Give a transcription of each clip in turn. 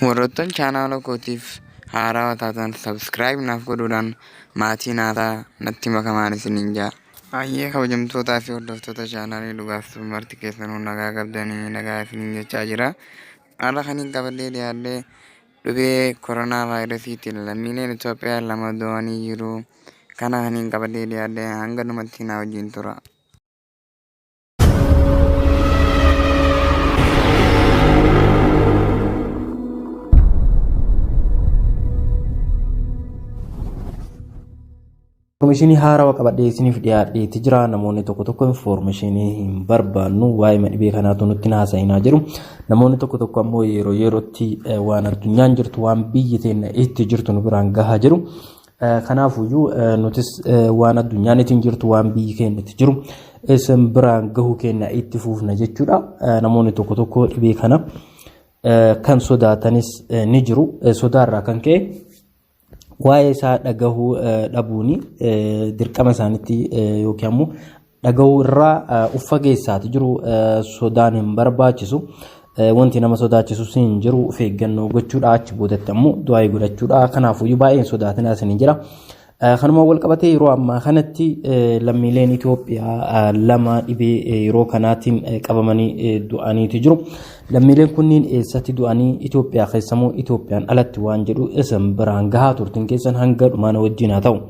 Warroottan chaanaala kootiif haarawaa taatan sabskiraayib naaf godhuudhaan maatii naataa natti makamaan isiniin jaa. Baay'ee kabajamtootaa fi hordoftoota chaanaalii dhugaaf marti keessanuu nagaa qabdanii nagaa isiniin jechaa jira. Har'a kaniin qabadhee dhiyaadhee dhibee koronaa vaayirasiitiin lammiileen Itoophiyaa 2 du'anii jiru. Kana kaniin qabadhee dhiyaadhee hanga dhumatti na wajjin tura. Information haarawaa qabadhee isiniif dhiyaadheetti jira. Namoonni tokko information hin barbaannu waa'ee dhibee kanaatu nutti haasa'inaa jiru. Namoonni tokko ammoo yeroo yerootti waan addunyaan jirtu waan biyyi teenya itti jirtu nu biraan gahaa jiru. Kanaafuyyuu nutis waan addunyaan ittiin jirtu waan biyyi keenya itti jiru isin biraan gahuu keenya itti fuufna jechuudha. Namoonni tokko dhibee kana kan sodaatanis ni jiru. Sodaarraa kan ka'e waa'ee isaa dhagahuu dhabuuni dirqama isaaniitti yookiin ammoo dhagahuu irraa uffa geessaati jiru. Sodaan hin barbaachisu. Wanti nama sodaachisu hin jiru. Of eeggannoo gochuudha. Achi boodatti ammoo du'aa godhachuudha. Kanaafuyyuu baay'een sodaatinaa isin jira. Kanuma wal qabatee yeroo ammaa kanatti lammiileen Itoophiyaa 2 dhibee yeroo kanaatiin qabamanii du'aniitu jiru. Lammiileen kunniin eessatti du'anii Itoophiyaa keessamoo Itoophiyaan alatti waan jedhu isin biraan gahaa turtin keessan hanga dhumaan wajjin haa ta'u.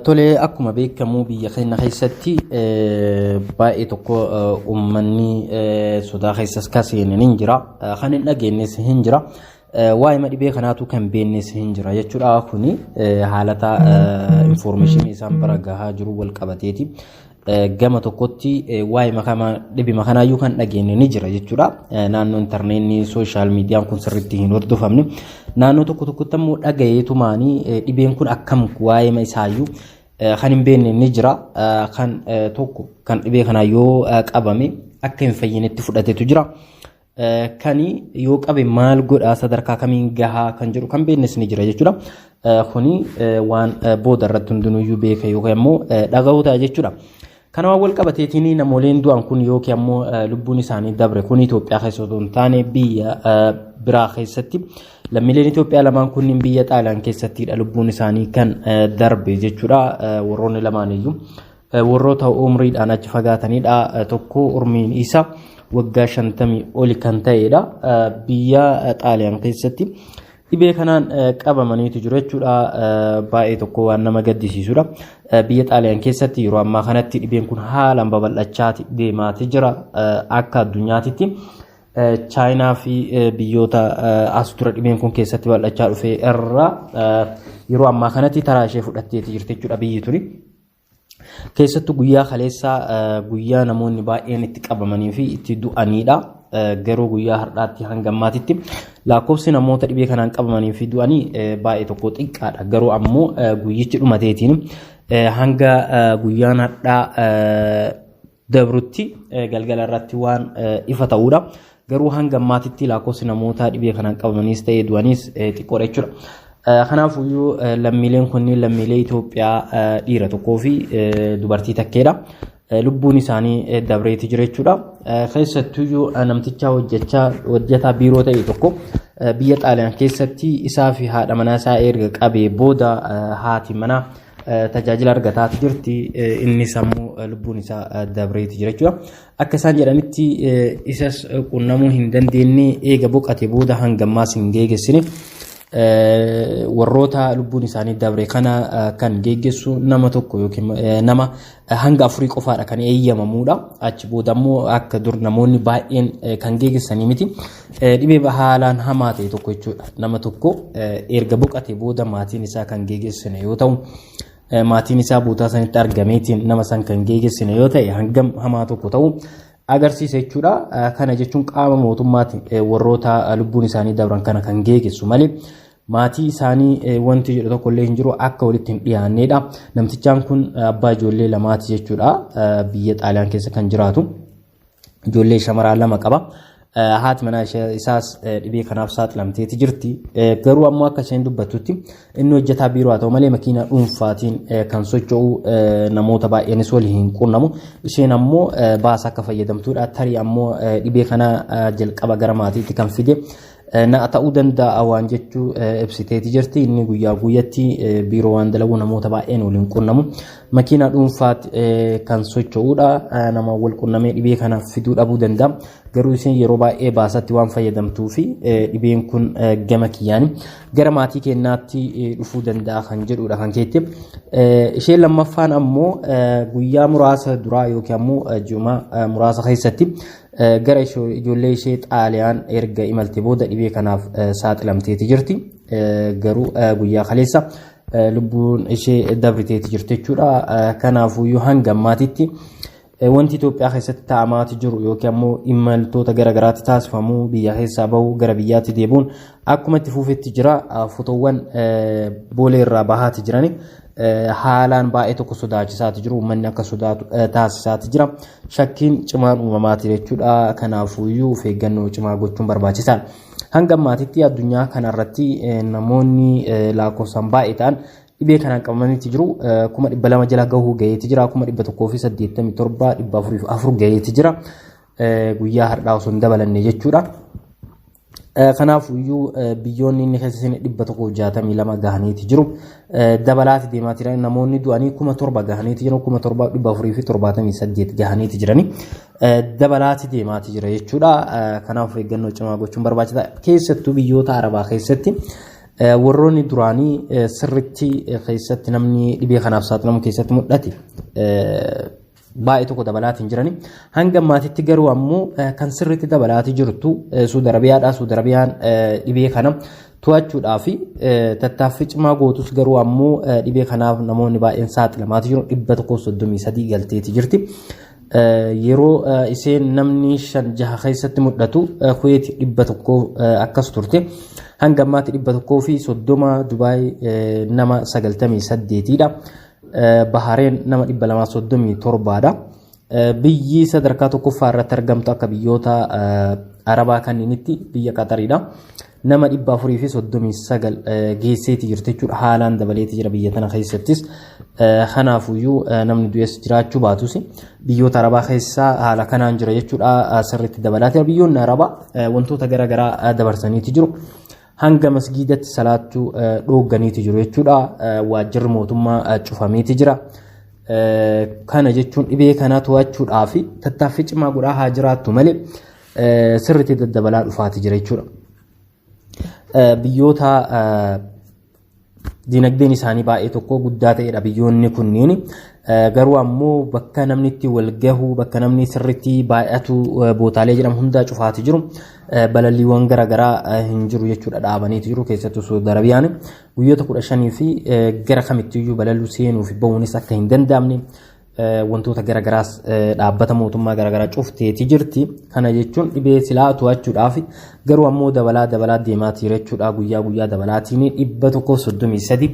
Tolee akkuma beekamu biyya keenya keessatti baay'ee tokko uummanni sodaa keessas kaseenan hin jira. Kan hin dhageenyes hin jira. Waa'ee dhibee kanaatu kan beeknes hin jira jechuudha. Kuni haalata information isaan bira gahaa jiru wal qabateeti. Gama tokkotti waa'ee dhibee kanaayyuu kan dhageenye ni jira jechuudha. Naannoo intarneetii sooshaal miidiyaan kun sirriitti hin hordofamne. Naannoo tokkotti ammoo dhagayeetumaanii dhibeen kun akkam waa'ee isaayyuu kan hin beekne ni jira. Kan tokko kan dhibee kanaayyuu qabame akka hin fayyinetti fudhateetu jira. Kani yoo qabe maal godhaa sadarkaa kamiin gahaa kan jedhu kan beeknes ni jira jechuudha. Kuni waan booda irratti hundinuyyuu beeka yookaan ammoo dhagahuu ta'a jechuudha. Kana wal qabateetiin namooleen du'an kun yookiin ammoo lubbuun isaanii dabre kun Itoophiyaa keessa osoo hin taane biyya biraa keessatti lammiileen Itoophiyaa lamaan kunniin biyya Xaaliyaan keessattidha lubbuun isaanii kan darbe jechuudha. Warroonni lamaaniyyuu warroota umriidhaan achi fagaatanidha. Tokko umriin isaa waggaa 50 oli kan ta'edha. Biyya Xaaliyaan keessatti dhibee kanaan qabamaniitu jiru jechuudha. Baay'ee tokko waan nama gaddisiisudha. Biyya Xaaliyaan keessatti yeroo ammaa kanatti dhibeen kun haalaan babal'achaa deemaati jira. Akka addunyaatitti Chaayinaa fi biyyoota as dura dhibeen kun keessatti babal'achaa dhufe irraa yeroo ammaa kanatti taraa ishee fudhatteeti jirti jechuudha biyyi tuni. Keessattuu guyyaa kaleessaa guyyaa namoonni baay'een itti qabamanii fi itti du'anidha. Garuu guyyaa har'aatti hanga ammaatitti lakkoofsi namoota dhibee kanaan qabamanii fi du'anii baay'ee tokko xiqqaadha. Garuu ammoo guyyichi dhumateetiin hanga guyyaan har'aa dabrutti galgala irratti waan ifa ta'uudha. Garuu hanga ammaatitti lakkoofsi namoota dhibee kanaan qabamaniis ta'ee du'aniis xiqqoodha jechuudha. Kanaafuyyuu lammiileen kunniin lammiilee Itoophiyaa dhiira tokkoo fi dubartii takkeedha. Lubbuun isaanii dabreeti jira jechuudha. Keessattuyyuu namticha hojjetaa biiroo ta'e tokko biyya Xaaliyaan keessatti isaa fi haadha manaa isaa erga qabee booda haati manaa tajaajila argataa jirti. Innis ammoo lubbuun isaa dabreeti jira jechuudha. Akka isaan jedhanitti isas qunnamuu hin dandeenye eega boqate booda hanga ammaas hin geegessine. Warroota lubbuun isaanii dabre kana kan geeggessu nama tokko yookiin nama hanga 4 qofaadha kan eeyyamamuudha. Achi booda ammoo akka dur namoonni baay'een kan geegessanii miti. Dhibee haalaan hamaa ta'e tokko jechuudha. Nama tokko erga boqate booda maatiin isaa kan geegessine yoo ta'u maatiin isaa bootaa sanitti argameetiin nama san kan geegessine yoo ta'e hangam hamaa tokko ta'u agarsiisa jechuudha. Kana jechuun qaama mootummaati warroota lubbuun isaanii dabran kana kan geegessu malee maatii isaanii wanti jedhu tokko illee hin jiru akka walitti hin dhiyaannedha. Namtichaan kun abbaa ijoollee lamaati jechuudha. Biyya Xaaliyaan keessa kan jiraatu ijoollee shamaraa 2 qaba. Haati manaa isaas dhibee kanaaf saaxilamteeti jirti. Garuu ammoo akka isheen dubbattutti inni hojjetaa biiroo haa ta'u malee makiina dhuunfaatiin kan socho'u namoota baay'eenis waliin hin qunnamu. Isheen ammoo baasa akka fayyadamtuudha. Tarii ammoo dhibee kana jalqaba gara maatiitti kan fide na ta'uu danda'a waan jechuu ibsiteeti jirti. Inni guyyaa guyyatti biiroo waan dalagu namoota baay'een waliin qunnamu makiinaa dhuunfaatti kan socho'uudha. Nama wal qunnamee dhibee kana fiduu dhabuu danda'a. Garuu isin yeroo baay'ee baasatti waan fayyadamtuu fi dhibeen kun gama kiyyaan gara maatii keenyaatti dhufuu danda'a kan jedhudha kan keetti. Isheen lammaffaan ammoo guyyaa muraasa duraa yookiin ammoo jumaa muraasa keessatti gara ijoollee ishee Xaaliyaan erga imalte booda dhibee kanaaf saaxilamteeti jirti. Garuu guyyaa kaleessa lubbuun ishee dabriteeti jirti jechuudha. Kanaafuyyuu hanga ammaatitti wanti Itoophiyaa keessatti taa'amaati jiru yookiin ammoo imaltoota garaagaraatti taasifamu biyya keessaa bahu gara biyyaatti deebi'uun akkuma itti fuufetti jira. Fotoowwan boolee irraa bahaati jirani haalaan baay'ee tokko sodaachisaati jiru. Uummanni akka sodaatu taasisaati jira. Shakkiin cimaan uumamaati jechuudha. Kanaafuyyuu of eeggannoo cimaa gochuun barbaachisaadha. Hanga ammaatitti addunyaa kanarratti namoonni lakkoofsaan baay'ee ta'an dhibee kanaan qabamaniiti jiru. 200 jala gahuu gaheeti jira. 187 404 gaheeti jira. Guyyaa har'aa osoo hin dabalanne jechuudha. Kanaafuyyuu biyyoonni inni keessa seenee 162 gahaniiti jiru. Dabalaati deemaati jiran namoonni du'anii 7,000 gahaniiti jiru. 7,478 gahaniiti jirani. Dabalaati deemaati jira jechuudha. Kanaaf eeggannoo cimaa gochuun barbaachisaadha. Keessattuu biyyoota Arabaa keessatti warroonni duraanii sirritti keessatti namni dhibee kanaaf saaxilamu keessatti mul'ate baay'ee tokko dabalaatiin jirani. Hanga ammaatitti garuu ammoo kan sirritti dabalaatii jirtu Suudi Arabiyaadha. Suudi Arabiyaan dhibee kana to'achuudhaaf tattaaffii cimaa gootus garuu ammoo dhibee kanaaf namoonni baay'een saaxilamaati jiru. 133 galteeti jirti. Yeroo isheen namni 5-6 keessatti mul'atu Kuweet 100 akkas turte. Hanga ammaatti 130 Dubaay nama 98dha. Bahareen nama 237dha. Biyyi sadarkaa tokkoffaa irratti argamtu akka biyyoota Arabaa kanneenitti biyya Qaxariidha. Nama 439 geesseeti jirti jechuudha. Haalaan dabaleeti jira biyya tana keessattis. Kanaafuyyuu namni du'ees jiraachuu baatus biyyoota Arabaa keessaa haala kanaan jira jechuudha. Sirriitti dabalaati. Biyyoonni Arabaa wantoota garaagaraa dabarsaniiti jiru. Hanga masgiidatti salaattuu dhoogganiiti jiru jechuudha. Waajjirri mootummaa cufameeti jira. Kana jechuun dhibee kana to'achuudhaaf tattaaffii cimaa godhaa haa jiraattu malee sirriitti daddabalaa dhufaati jira jechuudha. Biyyoota dinagdeen isaanii baay'ee tokko guddaa ta'edha biyyoonni kunniin. Garuu ammoo bakka namni itti wal gahu bakka namni sirriitti baay'atu bootaalee jedhamu hundaa cufaati jiru. Balalliiwwan garaagaraa hin jiru jechuudha dhaabaniiti jiru. Keessattuu Suudi Arabiyaan guyyoota 15 fi gara kamittiyyuu balalluu seenuu fi bahuunis akka hin danda'amne wantoota garaagaraas dhaabbata mootummaa garaagaraa cufteeti jirti. Kana jechuun dhibee silaa to'achuudhaaf garuu ammoo dabalaa deemaati jechuudha. Guyyaa dabalaatiin 133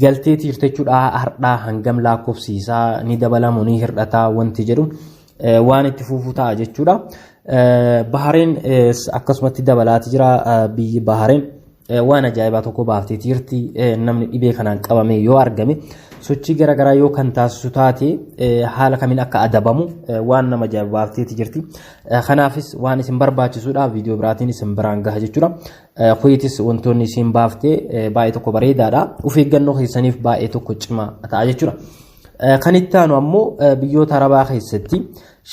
galteeti jirti jechuudha. Har'aa hangam lakkoofsiisaa ni dabalamu ni hir'ataa wanti jedhu waan itti fufuu ta'a jechuudha. Bahareen akkasumatti dabalaati jira. Biyyi Bahareen waan ajaa'ibaa tokko baafteeti jirti. Namni dhibee kanaan qabame yoo argame sochii garaagaraa yoo kan taasisu taate haala kamiin akka adabamu waan nama ajaa'iba baafteeti jirti. Kanaafis waan isin barbaachisuudha. Viidiyoo biraatiin isin biraan gaha jechuudha. Kuweetis wantoonni isin baaftee baay'ee tokko bareedaadha. Of eeggannoo keessaniif baay'ee tokko cimaa ta'a jechuudha. Kan itti aanu ammoo biyyoota Arabaa keessatti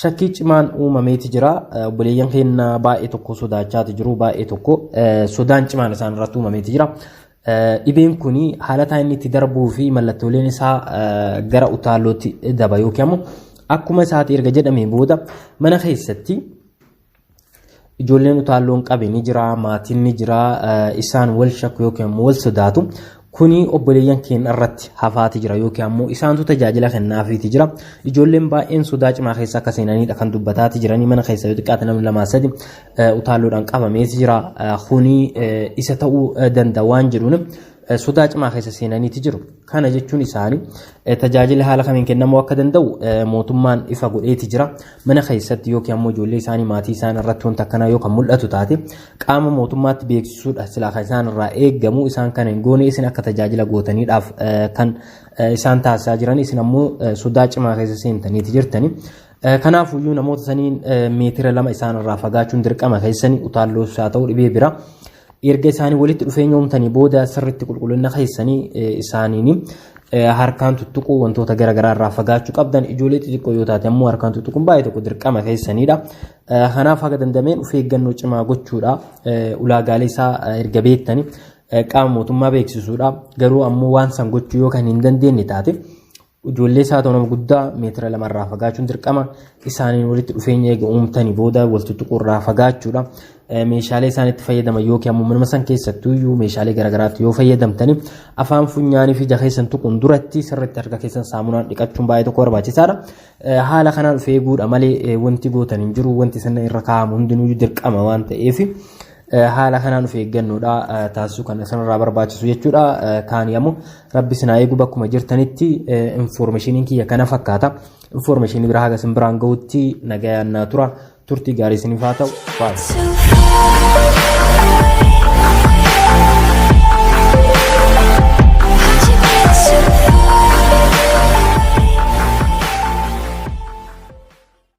shakkii cimaan uumameeti jira. Obboleeyyan keenya baay'ee tokko sodaachaati jiru. Baay'ee tokko sodaan cimaan isaan irratti uumameeti jira. Dhibeen kuni haala inni itti darbuu fi mallattooleen isaa gara utaallootti daba yookiin ammoo akkuma isaati erga jedhamee booda mana keessatti ijoolleen utaalloon qabe ni jira, maatiin ni jira, isaan wal shakku yookiin wal sodaatu. Kuni obboleeyyan keenya irratti hafaati jira yookiin ammoo isaantu tajaajila kennaafiiti jira. Ijoolleen baay'een sodaa cimaa keessa akka seenaniidha kan dubbataati jiranii. Mana keessa yoo xiqqaate namni 2-3 utaalloodhaan qabameeti jira. Kuni isa ta'uu danda'a waan jedhuun sodaa cimaa keessa seenaniiti jiru. Kana jechuun isaanii tajaajila haala kamiin kennamuu akka danda'u mootummaan ifa godheeti jira. Mana keessatti yookiin ammoo ijoollee isaanii maatii isaanii irratti wanta akkanaa yoo kan mul'atu taate qaama mootummaatti beeksisuudha silaa kan isaan irraa eeggamu. Isaan kana hin goone isin akka tajaajila gootaniidhaaf kan isaan taasisaa jiran isin ammoo sodaa cimaa keessa seentaniiti jirtani. Kanaafuyyuu namoota saniin meetira 2 isaan irraa fagaachuun dirqama keessanii utaalloos haa ta'u dhibee bira erga isaanii walitti dhufeenya uumtanii booda sirriitti qulqullina keessanii isaaniini harkaan tuttuquu wantoota garaagaraa irraa fagaachuu qabdan ijoollee xixiqqoo yoo taate ammoo harkaan tuttuquun baay'ee tokko dirqama keessaniidha. Kanaaf haga dandameen of eeggannoo cimaa gochuudha. Ulaagaalee isaa erga beektanii qaama mootummaa beeksisuudha. Garuu ammoo waan san gochuu yoo kan hin dandeenye taate ijoollee isaa ta'uu nama guddaa meetira 2 irraa fagaachuun dirqama. Isaaniin walitti dhufeenya eega uumtanii booda wal tuttuquu irraa fagaachuudha. Meeshaalee isaan itti fayyadaman yookiin ammoo manuma san keessattuu iyyuu meeshaalee garaagaraatti yoo fayyadamtanii afaan funyaanii fi ija keessan tuquun duratti sirriitti harka keessan saamunaan dhiqachuun baay'ee tokko barbaachisaadha. Haala kanaan of eeguudha malee wanti gootan hin jiru wanti sana irra kaa'amu hundinuu dirqama waan ta'eef haala kanaan of eeggannoodha taasisuu kan sanarraa barbaachisu jechuudha. Kaanii ammoo rabbi sinaa eeguu bakkuma jirtanitti infoormeeshiniin kiyya kana fakkaata. Infoormeeshinii biraa haga sin biraan gahutti nagayaan naa tura turtii gaarii isiniif haa ta'u.